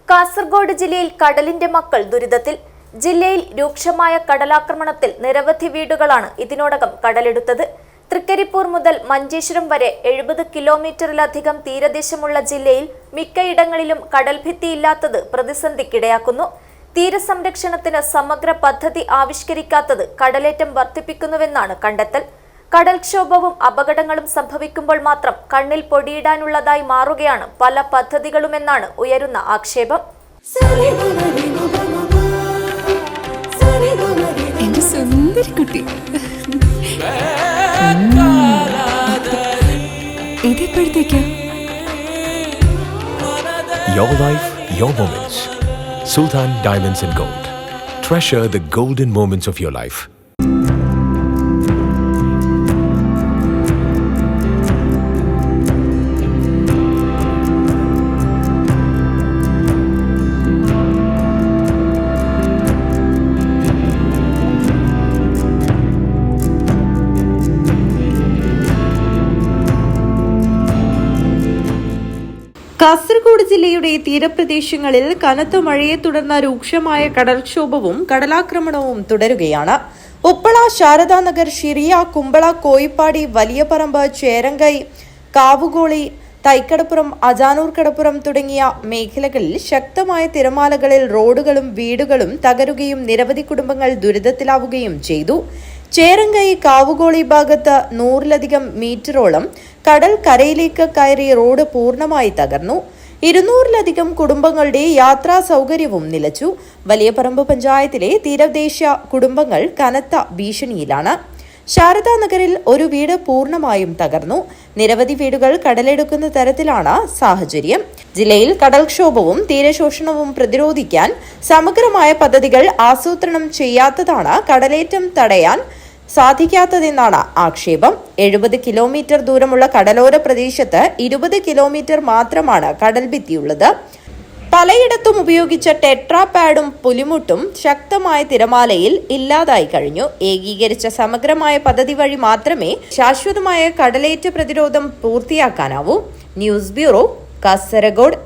കാസർഗോഡ് ജില്ലയിൽ കടലിന്റെ മക്കൾ ദുരിതത്തിൽ. ജില്ലയിൽ രൂക്ഷമായ കടലാക്രമണത്തിൽ നിരവധി വീടുകളാണ് ഇതിനോടകം കടലെടുത്തത്. തൃക്കരിപ്പൂർ മുതൽ മഞ്ചേശ്വരം വരെ 70 കിലോമീറ്ററിലധികം തീരദേശമുള്ള ജില്ലയിൽ മിക്കയിടങ്ങളിലും കടൽഭിത്തിയില്ലാത്തത് പ്രതിസന്ധിക്കിടയാക്കുന്നു. തീരസംരക്ഷണത്തിന് സമഗ്ര പദ്ധതി ആവിഷ്കരിക്കാത്തത് കടലേറ്റം വർദ്ധിപ്പിക്കുന്നുവെന്നാണ് കണ്ടെത്തൽ. കടൽക്ഷോഭവും അപകടങ്ങളും സംഭവിക്കുമ്പോൾ മാത്രം കണ്ണിൽ പൊടിയിടാനുള്ളതായി മാറുകയാണ് പല പദ്ധതികളുമെന്നാണ് ഉയരുന്ന ആക്ഷേപം. Your life, your moments. Sultan Diamonds and Gold. Treasure the golden moments of your life. Kasaragod ജില്ലയുടെ തീരപ്രദേശങ്ങളിൽ കനത്ത മഴയെ തുടർന്ന് രൂക്ഷമായ കടൽക്ഷോഭവും കടലാക്രമണവും തുടരുകയാണ്. ഉപ്പള, ശാരദാനഗർ, ഷിറിയ, കുമ്പള, കോയിപ്പാടി, വലിയപറമ്പ്, ചേരങ്കൈ, കാവുകോളി, തൈക്കടപ്പുറം, അജാനൂർ കടപ്പുറം തുടങ്ങിയ മേഖലകളിൽ ശക്തമായ തിരമാലകളിൽ റോഡുകളും വീടുകളും തകരുകയും നിരവധി കുടുംബങ്ങൾ ദുരിതത്തിലാവുകയും ചെയ്തു. ചേരങ്കൈ, കാവുകോളി ഭാഗത്ത് 100-ലധികം മീറ്ററോളം കടൽ കരയിലേക്ക് കയറി റോഡ് പൂർണ്ണമായി തകർന്നു. 200-ലധികം കുടുംബങ്ങളുടെ യാത്രാ സൗകര്യവും നിലച്ചു. വലിയപറമ്പ് പഞ്ചായത്തിലെ തീരദേശ കുടുംബങ്ങൾ കനത്ത ഭീഷണിയിലാണ്. ശാരദാനഗറിൽ ഒരു വീട് പൂർണ്ണമായും തകർന്നു. നിരവധി വീടുകൾ കടലെടുക്കുന്ന തരത്തിലാണ് സാഹചര്യം. ജില്ലയിൽ കടൽക്ഷോഭവും തീരശോഷണവും പ്രതിരോധിക്കാൻ സമഗ്രമായ പദ്ധതികൾ ആസൂത്രണം ചെയ്യാത്തതാണ് കടലേറ്റം തടയാൻ സാധിക്കാത്തതെന്നാണ് ആക്ഷേപം. 70 കിലോമീറ്റർ ദൂരമുള്ള കടലോര പ്രദേശത്ത് 20 കിലോമീറ്റർ മാത്രമാണ് കടൽഭിത്തിയുള്ളത്. പലയിടത്തും ഉപയോഗിച്ച ടെട്രാ പാഡും പുലിമുട്ടും ശക്തമായ തിരമാലയിൽ ഇല്ലാതായി കഴിഞ്ഞു. ഏകീകരിച്ച സമഗ്രമായ പദ്ധതി വഴി മാത്രമേ ശാശ്വതമായ കടലേറ്റ പ്രതിരോധം പൂർത്തിയാക്കാനാവൂ. News bureau, Kasaragod.